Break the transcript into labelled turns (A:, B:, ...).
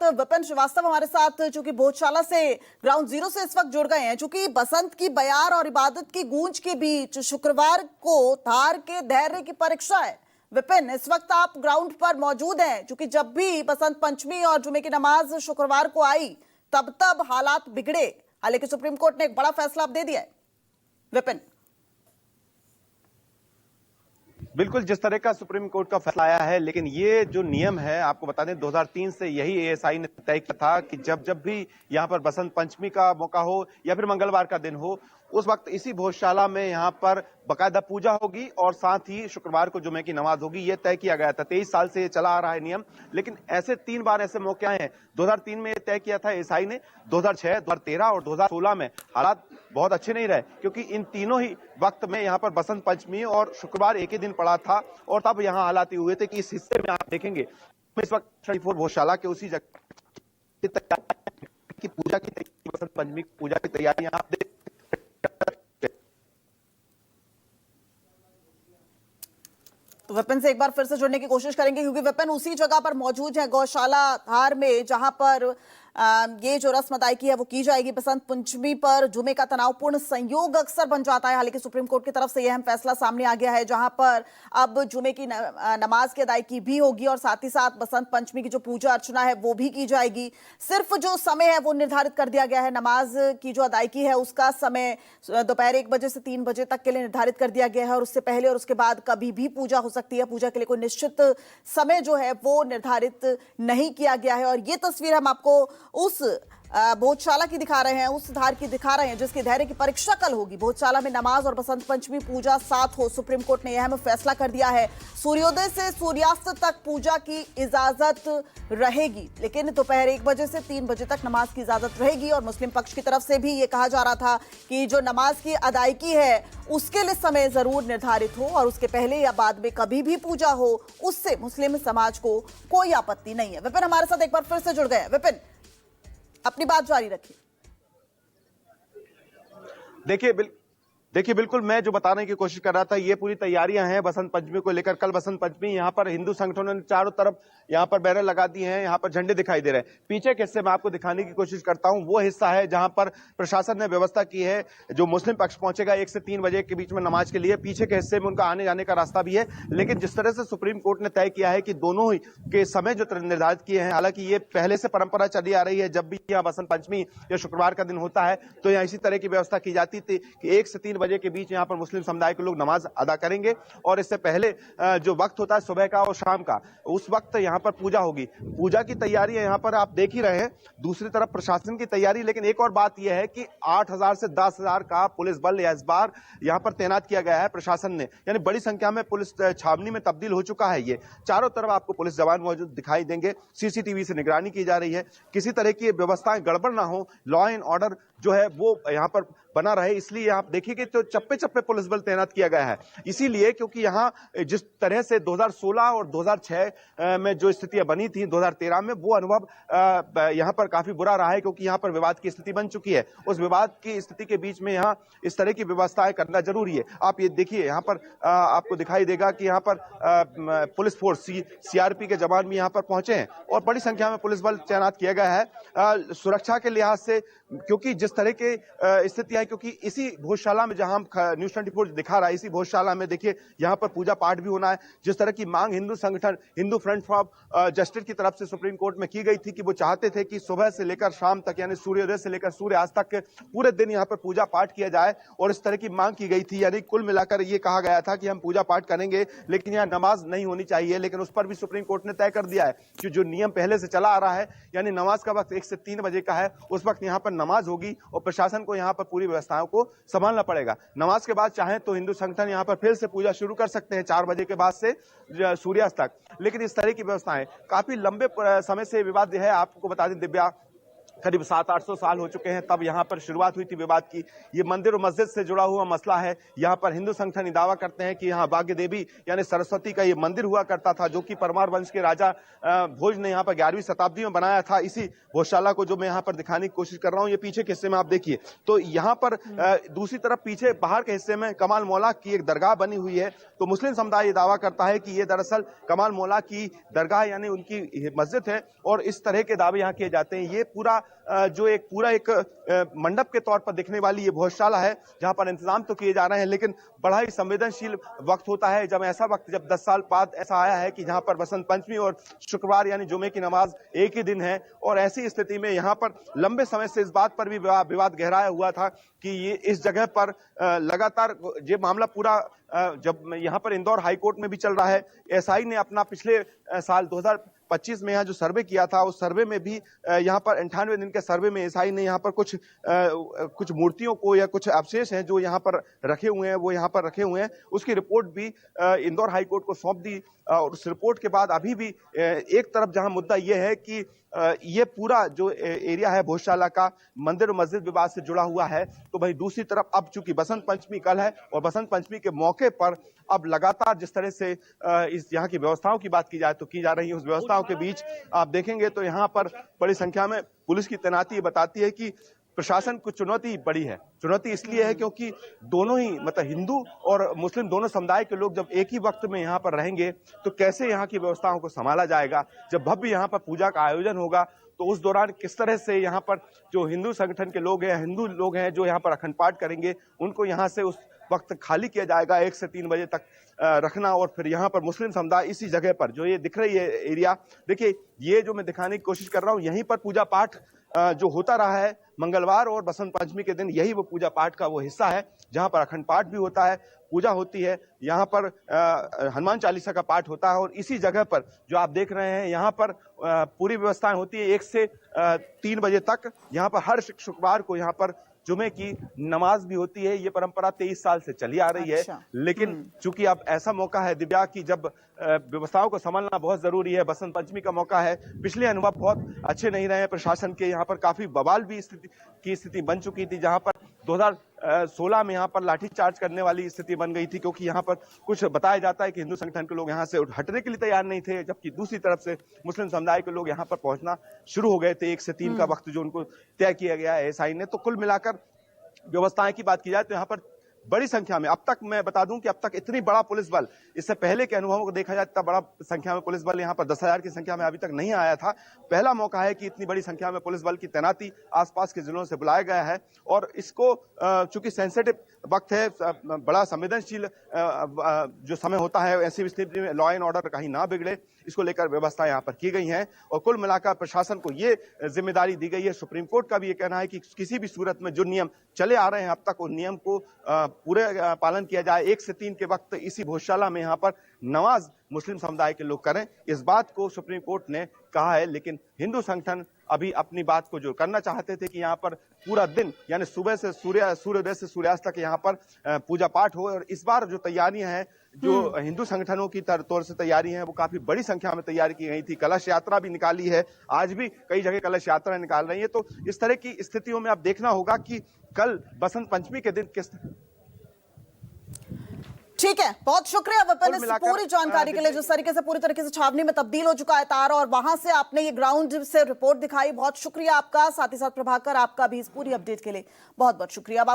A: विपिन श्रीवास्तव हमारे साथ चूंकि भोजशाला से ग्राउंड जीरो से इस वक्त जुड़ गए हैं। चूंकि बसंत की बयार और इबादत की गूंज के बीच शुक्रवार को धार के धैर्य की परीक्षा है। विपिन, इस वक्त आप ग्राउंड पर मौजूद हैं। चूंकि जब भी बसंत पंचमी और जुमे की नमाज शुक्रवार को आई तब हालात बिगड़े। हालांकि सुप्रीम कोर्ट ने एक बड़ा फैसला अब दे दिया है। विपिन,
B: बिल्कुल जिस तरह का सुप्रीम कोर्ट का फैसला आया है, लेकिन ये जो नियम है आपको बता दें 2003 से यही एएसआई ने तय किया था कि जब भी यहाँ पर बसंत पंचमी का मौका हो या फिर मंगलवार का दिन हो, उस वक्त इसी भोजशाला में यहाँ पर बाकायदा पूजा होगी और साथ ही शुक्रवार को जुमे की नमाज होगी। ये तय किया गया था। 23 साल से ये चला आ रहा है नियम, लेकिन ऐसे 3 बार ऐसे मौके आए हैं। 2003 में तय किया था एएसआई ने, 2006, 2013 और 2016 में हालात बहुत अच्छे नहीं रहे, क्योंकि इन तीनों ही वक्त में यहाँ पर बसंत पंचमी और शुक्रवार एक ही दिन पड़ा था और तब यहाँ हालात ये हुए थे कि इस हिस्से में आप देखेंगे इस वक्त 34 भोजशाला के उसी जगह की पूजा की तैयारी, बसंत पंचमी पूजा की तैयारी आप देख।
A: तो विपिन से एक बार फिर से जुड़ने की कोशिश करेंगे, क्योंकि विपिन उसी जगह पर मौजूद है गौशाला धार में, जहां पर ये जो रस्म अदायगी है वो की जाएगी। बसंत पंचमी पर जुमे का तनावपूर्ण संयोग अक्सर बन जाता है। हालांकि सुप्रीम कोर्ट की तरफ से यह अहम फैसला सामने आ गया है, जहां पर अब जुमे की नमाज की अदायगी भी होगी और साथ ही साथ बसंत पंचमी की जो पूजा अर्चना है वो भी की जाएगी। सिर्फ जो समय है वो निर्धारित कर दिया गया है। नमाज की जो अदायगी है उसका समय दोपहर 1 बजे से 3 बजे तक के लिए निर्धारित कर दिया गया है और उससे पहले और उसके बाद कभी भी पूजा हो सकती है। पूजा के लिए कोई निश्चित समय जो है वो निर्धारित नहीं किया गया है। और ये तस्वीर हम आपको उस भोजशाला की दिखा रहे हैं, उस धार की दिखा रहे हैं जिसकी धैर्य की परीक्षा कल होगी। भोजशाला में नमाज और बसंत पंचमी पूजा साथ हो, सुप्रीम कोर्ट ने यह अहम फैसला कर दिया है। सूर्योदय से सूर्यास्त तक पूजा की इजाजत रहेगी, लेकिन दोपहर 1 बजे से 3 बजे तक नमाज की इजाजत रहेगी। और मुस्लिम पक्ष की तरफ से भी ये कहा जा रहा था कि जो नमाज की अदायगी है उसके लिए समय जरूर निर्धारित हो और उसके पहले या बाद में कभी भी पूजा हो, उससे मुस्लिम समाज को कोई आपत्ति नहीं है। विपिन हमारे साथ एक बार फिर से जुड़ गए। विपिन, अपनी बात जारी रखिए।
B: देखिए बिल्कुल मैं जो बताने की कोशिश कर रहा था, ये पूरी तैयारियां हैं बसंत पंचमी को लेकर। कल बसंत पंचमी, यहाँ पर हिंदू संगठनों ने चारों तरफ यहाँ पर बैनर लगा दिए हैं, यहाँ पर झंडे दिखाई दे रहे हैं। पीछे के हिस्से में आपको दिखाने की कोशिश करता हूं, वो हिस्सा है जहां पर प्रशासन ने व्यवस्था की है। जो मुस्लिम पक्ष पहुंचेगा 1 से 3 बजे के बीच में नमाज के लिए, पीछे के हिस्से में उनका आने जाने का रास्ता भी है। लेकिन जिस तरह से सुप्रीम कोर्ट ने तय किया है कि दोनों ही के समय जो निर्धारित किए हैं, हालांकि ये पहले से परंपरा चली आ रही है, जब भी यहाँ बसंत पंचमी या शुक्रवार का दिन होता है तो यहाँ इसी तरह की व्यवस्था की जाती थी कि 1 से 3 बजे के बीच यहाँ पर मुस्लिम समुदाय के लोग नमाज अदा करेंगे और इससे पहले जो वक्त होता है सुबह का और शाम का, उस वक्त यहाँ पर पूजा होगी। पूजा की तैयारी यहाँ पर आप देख ही रहे हैं, दूसरी तरफ प्रशासन की तैयारी। लेकिन एक और बात यह है कि 8,000 से 10,000 का पुलिस बल इस बार यहाँ पर तैनात किया गया है प्रशासन ने, यानी बड़ी संख्या में पुलिस छावनी में तब्दील हो चुका है। ये चारों तरफ आपको पुलिस जवान मौजूद दिखाई देंगे। सीसीटीवी से निगरानी की जा रही है, किसी तरह की व्यवस्थाएं गड़बड़ ना हो, लॉ एंड ऑर्डर जो है वो यहाँ पर बना रहे, इसलिए आप देखिए तो चप्पे चप्पे पुलिस बल तैनात किया गया है। इसीलिए क्योंकि यहाँ जिस तरह से 2016 और 2006 में जो स्थितियां बनी थी 2013 में, वो अनुभव यहाँ पर काफी बुरा रहा है, क्योंकि यहाँ पर विवाद की स्थिति बन चुकी है। उस विवाद की स्थिति के बीच में यहाँ इस तरह की व्यवस्थाएं करना जरूरी है। आप ये देखिए, यहाँ पर आपको दिखाई देगा कि यहाँ पर पुलिस फोर्स सीआरपी के जवान भी यहाँ पर पहुंचे हैं और बड़ी संख्या में पुलिस बल तैनात किया गया है सुरक्षा के लिहाज से। क्योंकि जिस तरह के स्थितियां, क्योंकि इसी भोजशाला में जहां न्यूज़ 24 दिखा रहा है, इसी भोजशाला में देखिए यहां पर पूजा पाठ भी होना है। जिस तरह की मांग हिंदू संगठन हिंदू फ्रंट फॉर जस्टिस की तरफ से सुप्रीम कोर्ट में की गई थी कि वो चाहते थे कि सुबह से लेकर शाम तक, यानी सूर्योदय से लेकर सूर्यास्त तक पूरे दिन यहाँ पर पूजा पाठ किया जाए, और इस तरह की मांग की गई थी। यानी कुल मिलाकर ये कहा गया था कि हम पूजा पाठ करेंगे लेकिन यहाँ नमाज नहीं होनी चाहिए। लेकिन उस पर भी सुप्रीम कोर्ट ने तय कर दिया है कि जो नियम पहले से चला आ रहा है, यानी नमाज का वक्त 1 से 3 बजे का है, उस वक्त यहाँ पर नमाज होगी और प्रशासन को यहाँ पर पूरी व्यवस्थाओं को संभालना पड़ेगा। नमाज के बाद चाहे तो हिंदू संगठन यहाँ पर फिर से पूजा शुरू कर सकते हैं 4 बजे के बाद से सूर्यास्त तक। लेकिन इस तरह की व्यवस्थाएं काफी लंबे समय से विवाद है। आपको बता दें दिव्या करीब 700-800 साल हो चुके हैं, तब यहाँ पर शुरुआत हुई थी विवाद की। ये मंदिर और मस्जिद से जुड़ा हुआ मसला है। यहाँ पर हिंदू संगठन दावा करते हैं कि यहाँ भाग्य देवी यानी सरस्वती का ये मंदिर हुआ करता था, जो कि परमार वंश के राजा भोज ने यहाँ पर 11वीं शताब्दी में बनाया था। इसी भोजशाला को जो मैं यहाँ पर दिखाने की कोशिश कर रहा हूँ, ये पीछे के हिस्से में आप देखिए, तो यहाँ पर दूसरी तरफ पीछे बाहर के हिस्से में कमाल मौला की एक दरगाह बनी हुई है। तो मुस्लिम समुदाय ये दावा करता है कि ये दरअसल कमाल मौला की दरगाह यानी उनकी मस्जिद है, और इस तरह के दावे यहाँ किए जाते हैं। ये पूरा जो एक मंडप के तौर पर दिखने वाली ये भोजशाला है, जहां पर इंतजाम तो किए जा रहे हैं, लेकिन बड़ा ही संवेदनशील वक्त होता है जब 10 साल बाद ऐसा आया है कि जहां पर बसंत पंचमी और शुक्रवार यानी जुमे की नमाज एक ही दिन है। और ऐसी स्थिति में यहाँ पर लंबे समय से इस बात पर भी विवाद गहराया हुआ था कि ये इस जगह पर लगातार ये मामला पूरा जब यहाँ पर इंदौर हाईकोर्ट में भी चल रहा है। एसआई ने अपना पिछले साल 2025 में यहाँ जो सर्वे किया था, उस सर्वे में भी यहाँ पर 98 दिन के सर्वे में एसआई ने यहाँ पर कुछ मूर्तियों को या कुछ अवशेष हैं जो यहाँ पर रखे हुए हैं, वो यहाँ पर रखे हुए हैं, उसकी रिपोर्ट भी इंदौर हाईकोर्ट को सौंप दी। और उस रिपोर्ट के बाद अभी भी एक तरफ जहां मुद्दा ये है कि ये पूरा जो एरिया है भोजशाला का मंदिर और मस्जिद विवाद से जुड़ा हुआ है, तो भाई दूसरी तरफ अब चूंकि बसंत पंचमी कल है और बसंत पंचमी के मौके पर अब लगातार जिस तरह से इस यहाँ की व्यवस्थाओं की बात की जाए तो की जा रही है, उस व्यवस्थाओं के बीच आप देखेंगे तो यहाँ पर बड़ी संख्या में पुलिस की तैनाती बताती है कि प्रशासन को चुनौती बड़ी है। चुनौती इसलिए है क्योंकि दोनों ही मतलब हिंदू और मुस्लिम दोनों समुदाय के लोग जब एक ही वक्त में यहाँ पर रहेंगे तो कैसे यहाँ की व्यवस्थाओं को संभाला जाएगा। जब भव्य यहाँ पर पूजा का आयोजन होगा तो उस दौरान किस तरह से यहाँ पर जो हिंदू संगठन के लोग हैं, हिंदू लोग हैं जो यहाँ पर अखंड पाठ करेंगे, उनको यहाँ से उस वक्त खाली किया जाएगा 1 से 3 बजे तक रखना। और फिर यहाँ पर मुस्लिम समुदाय इसी जगह पर जो ये दिख रही है एरिया, देखिए ये जो मैं दिखाने की कोशिश कर रहा हूँ, यहीं पर पूजा पाठ जो होता रहा है मंगलवार और बसंत पंचमी के दिन, यही वो पूजा पाठ का वो हिस्सा है जहां पर अखंड पाठ भी होता है, पूजा होती है, यहाँ पर हनुमान चालीसा का पाठ होता है। और इसी जगह पर जो आप देख रहे हैं यहाँ पर पूरी व्यवस्थाएं होती है 1 से 3 बजे तक। यहाँ पर हर शुक्रवार को यहाँ पर जुमे की नमाज भी होती है। ये परंपरा 23 साल से चली आ रही है। लेकिन चूंकि अब ऐसा मौका है दिव्या की जब व्यवस्थाओं को संभालना बहुत जरूरी है, बसंत पंचमी का मौका है। पिछले अनुभव बहुत अच्छे नहीं रहे हैं प्रशासन के, यहाँ पर काफी बवाल भी स्थिति बन चुकी थी, जहां पर 2016 में यहाँ पर लाठीचार्ज करने वाली स्थिति बन गई थी, क्योंकि यहाँ पर कुछ बताया जाता है कि हिंदू संगठन के लोग यहाँ से हटने के लिए तैयार नहीं थे, जबकि दूसरी तरफ से मुस्लिम समुदाय के लोग यहाँ पर पहुंचना शुरू हो गए थे 1 से 3 का वक्त जो उनको तय किया गया है एसआई ने। तो कुल मिलाकर व्यवस्थाएं की बात की जाए तो यहाँ पर बड़ी संख्या में, अब तक मैं बता दूं कि अब तक इतनी बड़ा पुलिस बल, इससे पहले के अनुभवों को देखा जाए इतना बड़ा संख्या में पुलिस बल यहाँ पर 10,000 की संख्या में अभी तक नहीं आया था। पहला मौका है कि इतनी बड़ी संख्या में पुलिस बल की तैनाती आसपास के जिलों से बुलाया गया है। और इसको चूंकि सेंसिटिव वक्त है, बड़ा संवेदनशील जो समय होता है, ऐसी स्थिति में लॉ एंड ऑर्डर कहीं ना बिगड़े, इसको लेकर व्यवस्था यहाँ पर की गई है। और कुल मिलाकर प्रशासन को ये जिम्मेदारी दी गई है। सुप्रीम कोर्ट का भी ये कहना है कि किसी भी सूरत में जो नियम चले आ रहे हैं अब तक, उन नियम को पूरे पालन किया जाए। 1 से 3 के वक्त इसी भोजशाला में यहाँ पर नमाज मुस्लिम समुदाय के लोग करें, इस बात को सुप्रीम कोर्ट ने कहा है। लेकिन हिंदू संगठन अभी अपनी बात को जो करना चाहते थे कि यहाँ पर पूरा दिन यानी सुबह से सूर्योदय से सूर्यास्त तक यहाँ पर पूजा पाठ हो। और इस बार जो तैयारियां हैं, जो हिंदू संगठनों की तौर से तैयारी है, वो काफी बड़ी संख्या में तैयारी की गई थी। कलश यात्रा भी निकाली है, आज भी कई जगह कलश यात्रा निकाल रही है। तो इस तरह की स्थितियों में अब देखना होगा कि कल बसंत पंचमी के दिन किस।
A: ठीक है, बहुत शुक्रिया विपिन इस पूरी जानकारी के लिए। जिस तरीके से पूरी तरीके से छावनी में तब्दील हो चुका है तार, और वहां से आपने ये ग्राउंड से रिपोर्ट दिखाई, बहुत शुक्रिया आपका। साथ ही साथ प्रभाकर, आपका भी इस पूरी अपडेट के लिए बहुत बहुत शुक्रिया।